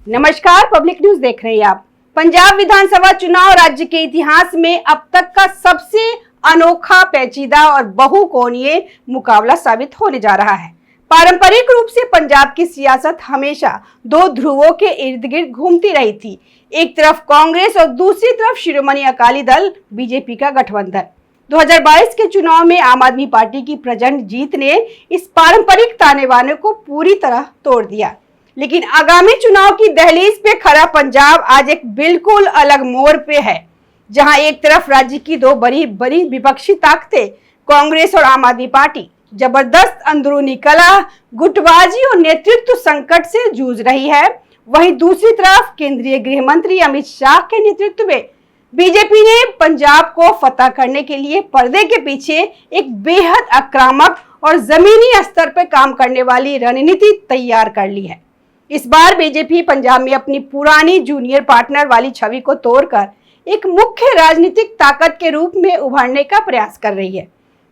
नमस्कार, public news देख रहे हैं आप। पंजाब विधानसभा चुनाव राज्य के इतिहास में अब तक का सबसे अनोखा, पेचीदा और बहुकोणीय मुकाबला साबित होने जा रहा है। पारंपरिक रूप से पंजाब की सियासत हमेशा दो ध्रुवों के इर्द गिर्द घूमती रही थी। एक तरफ कांग्रेस और दूसरी तरफ शिरोमणि अकाली दल बीजेपी का गठबंधन। 2022 के चुनाव में आम आदमी पार्टी की प्रचंड जीत ने इस पारंपरिक ताने बाने को पूरी तरह तोड़ दिया। लेकिन आगामी चुनाव की दहलीज पे खड़ा पंजाब आज एक बिल्कुल अलग मोड़ पे है, जहां एक तरफ राज्य की दो बड़ी बड़ी विपक्षी ताकतें कांग्रेस और आम आदमी पार्टी जबरदस्त अंदरूनी कलह, गुटबाजी और नेतृत्व संकट से जूझ रही है, वहीं दूसरी तरफ केंद्रीय गृह मंत्री अमित शाह के नेतृत्व में बीजेपी ने पंजाब को फतह करने के लिए पर्दे के पीछे एक बेहद आक्रामक और जमीनी स्तर पर काम करने वाली रणनीति तैयार कर ली है। इस बार बीजेपी पंजाब में अपनी पुरानी जूनियर पार्टनर वाली छवि को तोड़कर एक मुख्य राजनीतिक ताकत के रूप में उभरने का प्रयास कर रही है।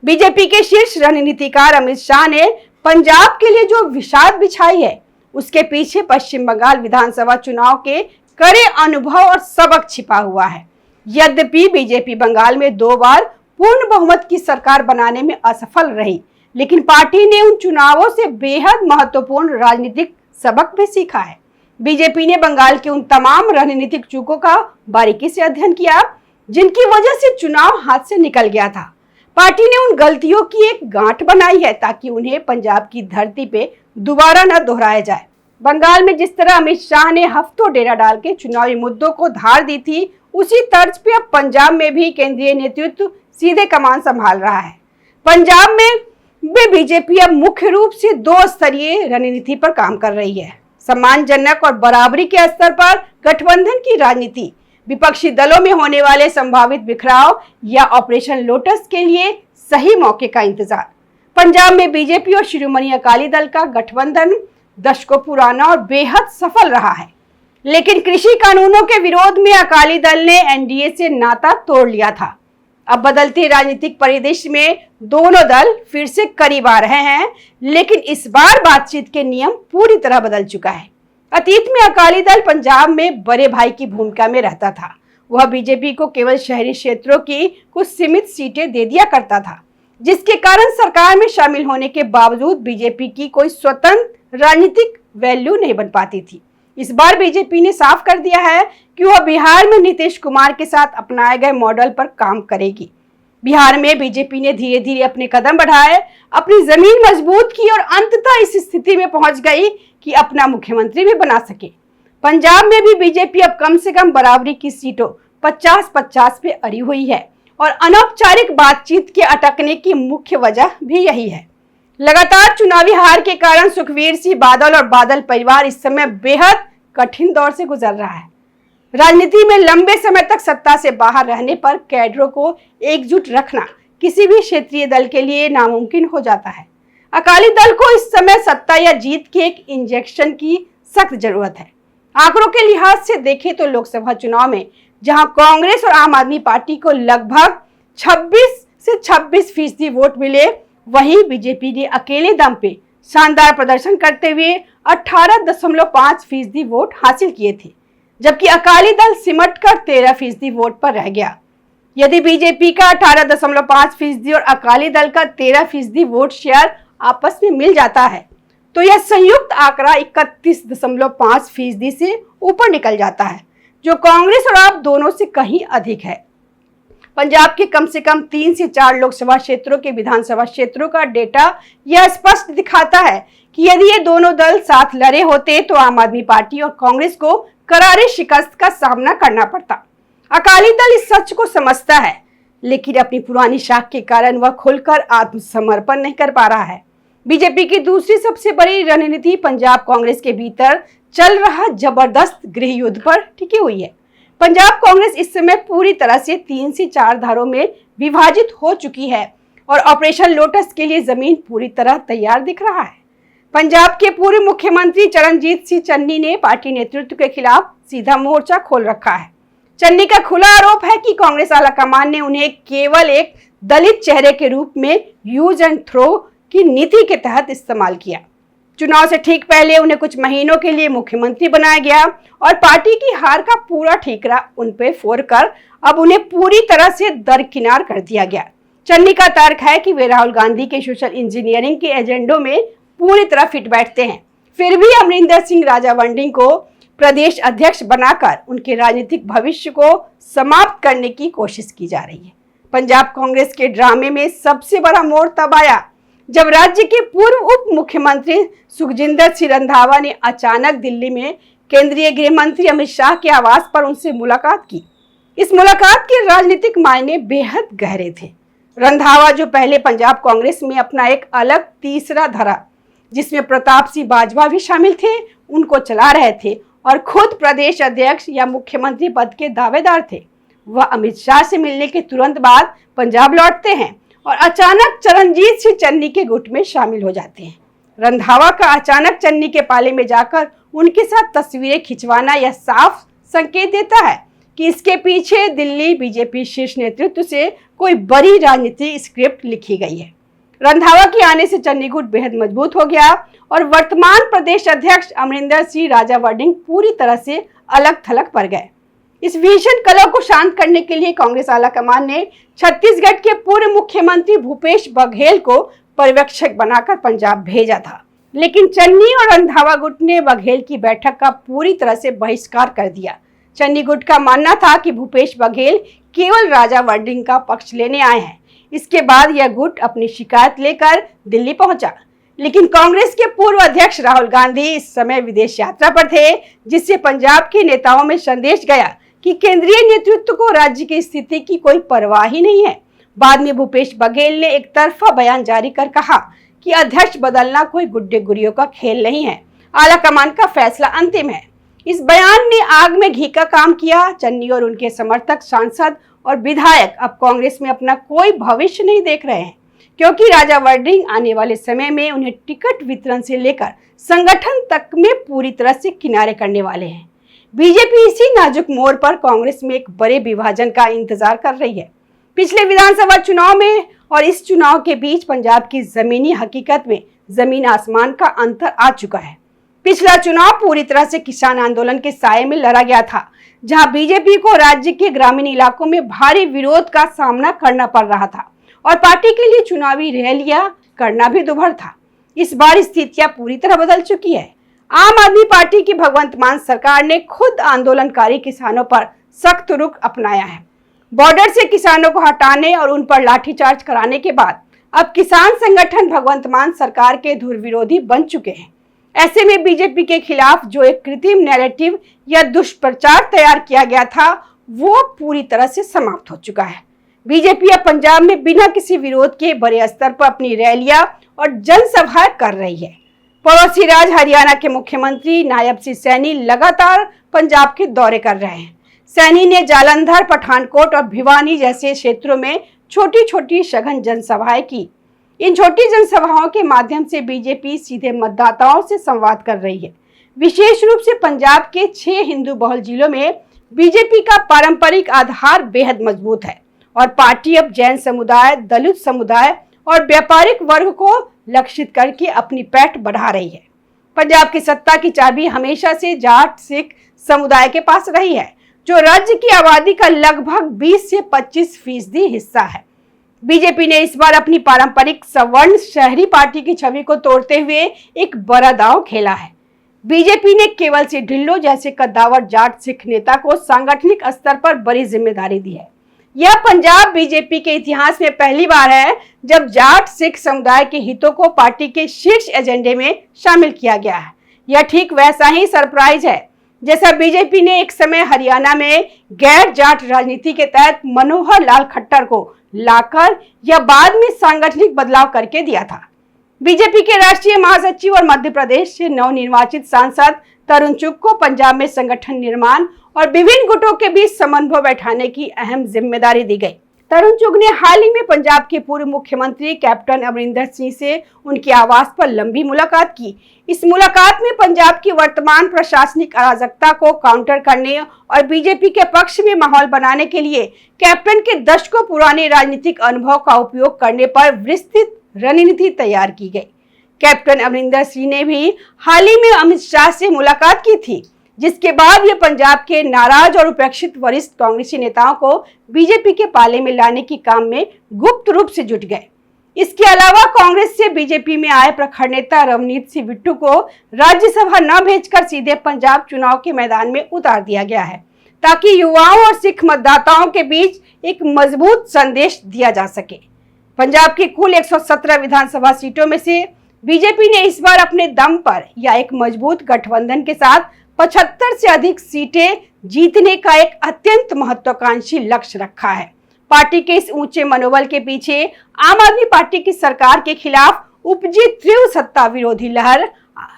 बीजेपी के शीर्ष रणनीतिकार अमित शाह ने पंजाब के लिए जो विषाद बिछाई है, उसके पीछे पश्चिम बंगाल विधानसभा चुनाव के कड़े अनुभव और सबक छिपा हुआ है। यद्यपि बीजेपी बंगाल में 2 बार पूर्ण बहुमत की सरकार बनाने में असफल रही, लेकिन पार्टी ने उन चुनावों से बेहद महत्वपूर्ण राजनीतिक सबक भी सीखा है। बीजेपी ने बंगाल के उन तमाम रणनीतिक चूकों का बारीकी से अध्ययन किया जिनकी वजह से चुनाव हाथ से निकल गया था। पार्टी ने उन गलतियों की एक गांठ बनाई है ताकि उन्हें पंजाब की धरती पे दोबारा न दोहराया जाए। बंगाल में जिस तरह अमित शाह ने हफ्तों डेरा डाल के चुनावी मुद्दों को धार दी थी, उसी तर्ज पे अब पंजाब में भी केंद्रीय नेतृत्व सीधे कमान संभाल रहा है। पंजाब में बीजेपी अब मुख्य रूप से 2 स्तरीय रणनीति पर काम कर रही है। सम्मानजनक और बराबरी के स्तर पर गठबंधन की राजनीति, विपक्षी दलों में होने वाले संभावित बिखराव या ऑपरेशन लोटस के लिए सही मौके का इंतजार। पंजाब में बीजेपी और शिरोमणि अकाली दल का गठबंधन दशकों पुराना और बेहद सफल रहा है, लेकिन कृषि कानूनों के विरोध में अकाली दल ने एनडीए से नाता तोड़ लिया था। अब बदलते राजनीतिक परिदृश्य में दोनों दल फिर से करीब आ रहे हैं, लेकिन इस बार बातचीत के नियम पूरी तरह बदल चुका है। अतीत में अकाली दल पंजाब में बड़े भाई की भूमिका में रहता था। वह बीजेपी को केवल शहरी क्षेत्रों की कुछ सीमित सीटें दे दिया करता था, जिसके कारण सरकार में शामिल होने के बावजूद बीजेपी की कोई स्वतंत्र राजनीतिक वैल्यू नहीं बन पाती थी। इस बार बीजेपी ने साफ कर दिया है कि वह बिहार में नीतीश कुमार के साथ अपनाए गए मॉडल पर काम करेगी। बिहार में बीजेपी ने धीरे धीरे अपने कदम बढ़ाए, अपनी जमीन मजबूत की और अंततः इस स्थिति में पहुंच गई कि अपना मुख्यमंत्री भी बना सके। पंजाब में भी बीजेपी अब कम से कम बराबरी की सीटों 50-50 पे अड़ी हुई है और अनौपचारिक बातचीत के अटकने की मुख्य वजह भी यही है। लगातार चुनावी हार के कारण सुखबीर सिंह बादल और बादल परिवार इस समय बेहद कठिन दौर से गुजर रहा है। राजनीति में लंबे समय तक सत्ता से बाहर रहने पर कैडरों को एकजुट रखना किसी भी क्षेत्रीय दल के लिए नामुमकिन हो जाता है। अकाली दल को इस समय सत्ता या जीत के एक इंजेक्शन की सख्त जरूरत है। आंकड़ों के लिहाज से देखें तो लोकसभा चुनाव में जहां कांग्रेस और आम आदमी पार्टी को लगभग 26 से 26% वोट मिले, वहीं बीजेपी ने अकेले दम पे शानदार प्रदर्शन करते हुए 18.5% वोट हासिल किए थे, जबकि अकाली दल सिमट कर 13% वोट पर रह गया। यदि बीजेपी का 18.5% और अकाली दल का 13% वोट शेयर आपस में मिल जाता है, तो यह संयुक्त आंकड़ा 31.5% से ऊपर निकल जाता है, जो कांग्रेस और आप दोनों से कहीं अधिक है। पंजाब के कम से कम 3 से 4 लोकसभा क्षेत्रों के विधानसभा क्षेत्रों का डेटा यह स्पष्ट दिखाता है कि यदि ये दोनों दल साथ लड़े होते तो आम आदमी पार्टी और कांग्रेस को करारी शिकस्त का सामना करना पड़ता। अकाली दल इस सच को समझता है, लेकिन अपनी पुरानी शाख के कारण वह खुलकर आत्मसमर्पण नहीं कर पा रहा है। बीजेपी की दूसरी सबसे बड़ी रणनीति पंजाब कांग्रेस के भीतर चल रहा जबरदस्त गृह युद्ध पर टिकी हुई है। पंजाब कांग्रेस इस समय पूरी तरह से 3 से 4 धारों में विभाजित हो चुकी है और ऑपरेशन लोटस के लिए जमीन पूरी तरह तैयार दिख रहा है। पंजाब के पूर्व मुख्यमंत्री चरणजीत सिंह चन्नी ने पार्टी नेतृत्व के खिलाफ सीधा मोर्चा खोल रखा है। चन्नी का खुला आरोप है कि कांग्रेस आलाकमान ने उन्हें केवल एक दलित चेहरे के रूप में यूज एंड थ्रो की नीति के तहत इस्तेमाल किया। चुनाव से ठीक पहले उन्हें कुछ महीनों के लिए मुख्यमंत्री बनाया गया और पार्टी की हार का पूरा ठीकरा उन पे फोड़कर अब उन्हें पूरी तरह से दरकिनार कर दिया गया। चन्नी का तर्क है कि वे राहुल गांधी के सोशल इंजीनियरिंग के एजेंडों में पूरी तरह फिट बैठते हैं। फिर भी अमरिंदर सिंह राजावंडी को प्रदेश अध्यक्ष बनाकर उनके राजनीतिक भविष्य को समाप्त करने की कोशिश की जा रही है। पंजाब कांग्रेस के ड्रामे में सबसे बड़ा मोड़ तब आया जब राज्य के पूर्व उप मुख्यमंत्री सुखजिंदर सिंह रंधावा ने अचानक दिल्ली में केंद्रीय गृह मंत्री अमित शाह के आवास पर उनसे मुलाकात की। इस मुलाकात के राजनीतिक मायने बेहद गहरे थे। रंधावा, जो पहले पंजाब कांग्रेस में अपना एक अलग तीसरा धरा जिसमें प्रताप सिंह बाजवा भी शामिल थे, उनको चला रहे थे और खुद प्रदेश अध्यक्ष या मुख्यमंत्री पद के दावेदार थे। वह अमित शाह से मिलने के तुरंत बाद पंजाब लौटते हैं और अचानक चरणजीत सिंह चन्नी के गुट में शामिल हो जाते हैं। रंधावा का अचानक चन्नी के पाले में जाकर उनके साथ तस्वीरें खिंचवाना यह साफ संकेत देता है कि इसके पीछे दिल्ली बीजेपी शीर्ष नेतृत्व से कोई बड़ी राजनीतिक स्क्रिप्ट लिखी गई है। रंधावा के आने से चन्नी गुट बेहद मजबूत हो गया और वर्तमान प्रदेश अध्यक्ष अमरिंदर सिंह राजावंडी पूरी तरह से अलग थलग पड़ गए। इस भीषण कलह को शांत करने के लिए कांग्रेस आलाकमान ने छत्तीसगढ़ के पूर्व मुख्यमंत्री भूपेश बघेल को पर्यवेक्षक बनाकर पंजाब भेजा था, लेकिन चन्नी और रंधावा गुट ने बघेल की बैठक का पूरी तरह से बहिष्कार कर दिया। चन्नी गुट का मानना था कि भूपेश बघेल केवल राजावंडी का पक्ष लेने आए हैं। इसके बाद यह गुट अपनी शिकायत लेकर दिल्ली पहुंचा, लेकिन कांग्रेस के पूर्व अध्यक्ष राहुल गांधी इस समय विदेश यात्रा पर थे, जिससे पंजाब के नेताओं में संदेश गया कि केंद्रीय नेतृत्व को राज्य की स्थिति की कोई परवाह ही नहीं है। बाद में भूपेश बघेल ने एक तरफा बयान जारी कर कहा कि अध्यक्ष बदलना कोई गुड्डे गुड़ियों का खेल नहीं है, आलाकमान का फैसला अंतिम है। इस बयान ने आग में घी का काम किया। चन्नी और उनके समर्थक, सांसद और विधायक अब कांग्रेस में अपना कोई भविष्य नहीं देख रहे हैं, क्योंकि राजावंडी आने वाले समय में उन्हें टिकट वितरण से लेकर संगठन तक में पूरी तरह से किनारे करने वाले हैं। बीजेपी इसी नाजुक मोड़ पर कांग्रेस में एक बड़े विभाजन का इंतजार कर रही है। पिछले विधानसभा चुनाव में और इस चुनाव के बीच पंजाब की जमीनी हकीकत में जमीन आसमान का अंतर आ चुका है। पिछला चुनाव पूरी तरह से किसान आंदोलन के साये में लड़ा गया था, जहां बीजेपी को राज्य के ग्रामीण इलाकों में भारी विरोध का सामना करना पड़ रहा था और पार्टी के लिए चुनावी रैलियां करना भी दुभर था। इस बार स्थितियां पूरी तरह बदल चुकी है। आम आदमी पार्टी की भगवंत मान सरकार ने खुद आंदोलनकारी किसानों पर सख्त रुख अपनाया है। बॉर्डर से किसानों को हटाने और उन पर लाठीचार्ज कराने के बाद अब किसान संगठन भगवंत मान सरकार के धुर विरोधी बन चुके हैं। ऐसे में बीजेपी के खिलाफ जो एक कृत्रिम नैरेटिव या दुष्प्रचार तैयार किया गया था, वो पूरी तरह से समाप्त हो चुका है। बीजेपी अब पंजाब में बिना किसी विरोध के बड़े स्तर पर अपनी रैलियां और जनसभाएं कर रही है। पड़ोसी राज्य हरियाणा के मुख्यमंत्री नायब सिंह सैनी लगातार पंजाब के दौरे कर रहे हैं। सैनी ने जालंधर, पठानकोट और भिवानी जैसे क्षेत्रों में छोटी छोटी सघन जनसभाएं की। इन छोटी जनसभाओं के माध्यम से बीजेपी सीधे मतदाताओं से संवाद कर रही है। विशेष रूप से पंजाब के 6 हिंदू बहुल जिलों में बीजेपी का पारंपरिक आधार बेहद मजबूत है और पार्टी अब जैन समुदाय, दलित समुदाय और व्यापारिक वर्ग को लक्षित करके अपनी पैठ बढ़ा रही है। पंजाब की सत्ता की चाबी हमेशा से जाट सिख समुदाय के पास रही है, जो राज्य की आबादी का लगभग 20 से 25% हिस्सा है। बीजेपी ने इस बार अपनी पारंपरिक सवर्ण शहरी पार्टी की छवि को तोड़ते हुए एक बड़ा दांव खेला है। बीजेपी ने केवल सिंह ढिल्लों जैसे कद्दावर जाट सिख नेता को सांगठनिक स्तर पर बड़ी जिम्मेदारी दी है। यह पंजाब बीजेपी के इतिहास में पहली बार है जब जाट सिख समुदाय के हितों को पार्टी के शीर्ष एजेंडे में शामिल किया गया है। यह ठीक वैसा ही सरप्राइज है जैसा बीजेपी ने एक समय हरियाणा में गैर जाट राजनीति के तहत मनोहर लाल खट्टर को लाकर या बाद में सांगठनिक बदलाव करके दिया था। बीजेपी के राष्ट्रीय महासचिव और मध्य प्रदेश से नवनिर्वाचित सांसद तरुण चुग को पंजाब में संगठन निर्माण और विभिन्न गुटों के बीच समन्वय बैठाने की अहम जिम्मेदारी दी गई। तरुण चुग ने हाल ही में पंजाब के पूर्व मुख्यमंत्री कैप्टन अमरिंदर सिंह से उनके आवास पर लंबी मुलाकात की। इस मुलाकात में पंजाब की वर्तमान प्रशासनिक अराजकता को काउंटर करने और बीजेपी के पक्ष में माहौल बनाने के लिए कैप्टन के दशकों पुराने राजनीतिक अनुभव का उपयोग करने पर विस्तृत रणनीति तैयार की गई। कैप्टन अमरिंदर सिंह ने भी हाल ही में अमित शाह से मुलाकात की थी, जिसके बाद ये पंजाब के नाराज और उपेक्षित वरिष्ठ कांग्रेसी नेताओं को बीजेपी के पाले में लाने के काम में गुप्त रूप से जुट गए। इसके अलावा कांग्रेस से बीजेपी में आए प्रखर नेता रवनीत सिंह बिट्टू को राज्यसभा न भेजकर सीधे पंजाब चुनाव के मैदान में उतार दिया गया है, ताकि युवाओं और सिख मतदाताओं के बीच एक मजबूत संदेश दिया जा सके। पंजाब की कुल 117 विधानसभा सीटों में से बीजेपी ने इस बार अपने दम पर या एक मजबूत गठबंधन के साथ 75 से अधिक सीटें जीतने का एक अत्यंत महत्वाकांक्षी लक्ष्य रखा है। पार्टी के इस ऊंचे मनोबल के पीछे आम आदमी पार्टी की सरकार के खिलाफ उपजी तीव्र सत्ता विरोधी लहर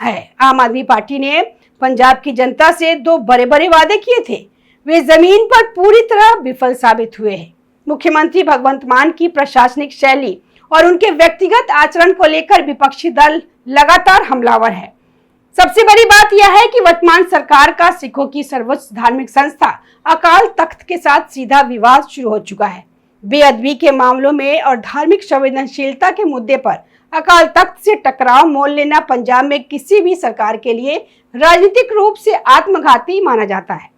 है। आम आदमी पार्टी ने पंजाब की जनता से 2 बड़े वादे किए थे, वे जमीन पर पूरी तरह विफल साबित हुए हैं। मुख्यमंत्री भगवंत मान की प्रशासनिक शैली और उनके व्यक्तिगत आचरण को लेकर विपक्षी दल लगातार हमलावर है। सबसे बड़ी बात यह है कि वर्तमान सरकार का सिखों की सर्वोच्च धार्मिक संस्था अकाल तख्त के साथ सीधा विवाद शुरू हो चुका है। बेअदबी के मामलों में और धार्मिक संवेदनशीलता के मुद्दे पर अकाल तख्त से टकराव मोल लेना पंजाब में किसी भी सरकार के लिए राजनीतिक रूप से आत्मघाती माना जाता है।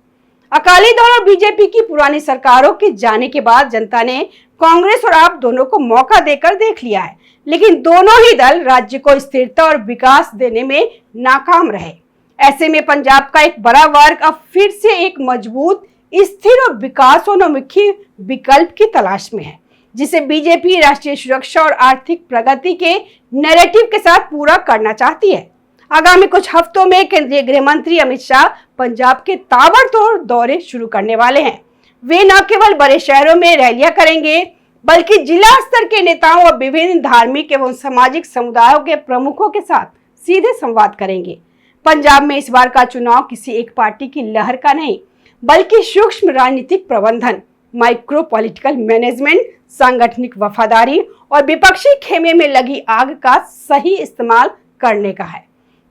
अकाली दल और बीजेपी की पुरानी सरकारों के जाने के बाद जनता ने कांग्रेस और आप दोनों को मौका देकर देख लिया है, लेकिन दोनों ही दल राज्य को स्थिरता और विकास देने में नाकाम रहे। ऐसे में पंजाब का एक बड़ा वर्ग अब फिर से एक मजबूत, स्थिर और विकासोन्मुखी विकल्प की तलाश में है, जिसे बीजेपी राष्ट्रीय सुरक्षा और आर्थिक प्रगति के नैरेटिव के साथ पूरा करना चाहती है। आगामी कुछ हफ्तों में केंद्रीय गृह मंत्री अमित शाह पंजाब के ताबड़तोड़ दौरे शुरू करने वाले हैं। वे न केवल बड़े शहरों में रैलियां करेंगे, बल्कि जिला स्तर के नेताओं और विभिन्न धार्मिक एवं सामाजिक समुदायों के प्रमुखों के साथ सीधे संवाद करेंगे। पंजाब में इस बार का चुनाव किसी एक पार्टी की लहर का नहीं, बल्कि सूक्ष्म राजनीतिक प्रबंधन, माइक्रो पॉलिटिकल मैनेजमेंट, सांगठनिक वफादारी और विपक्षी खेमे में लगी आग का सही इस्तेमाल करने का है।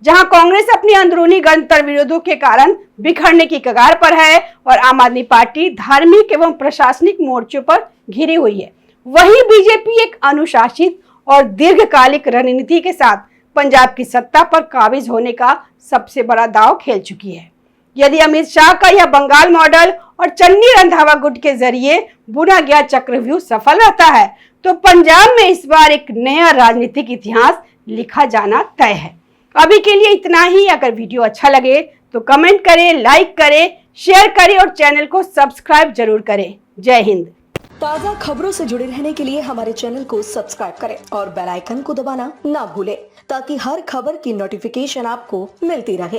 जहां कांग्रेस अपने अंदरूनी गणतंत्र विरोधों के कारण बिखरने की कगार पर है और आम आदमी पार्टी धार्मिक एवं प्रशासनिक मोर्चों पर घिरी हुई है, वहीं बीजेपी एक अनुशासित और दीर्घकालिक रणनीति के साथ पंजाब की सत्ता पर काबिज होने का सबसे बड़ा दांव खेल चुकी है। यदि अमित शाह का यह बंगाल मॉडल और चन्नी रंधावा गुट के जरिए बुना गया चक्रव्यूह सफल रहता है, तो पंजाब में इस बार एक नया राजनीतिक इतिहास लिखा जाना तय है। अभी के लिए इतना ही। अगर वीडियो अच्छा लगे तो कमेंट करें, लाइक करें, शेयर करें और चैनल को सब्सक्राइब जरूर करें। जय हिंद। ताज़ा खबरों से जुड़े रहने के लिए हमारे चैनल को सब्सक्राइब करें और बेल आइकन को दबाना ना भूलें, ताकि हर खबर की नोटिफिकेशन आपको मिलती रहे।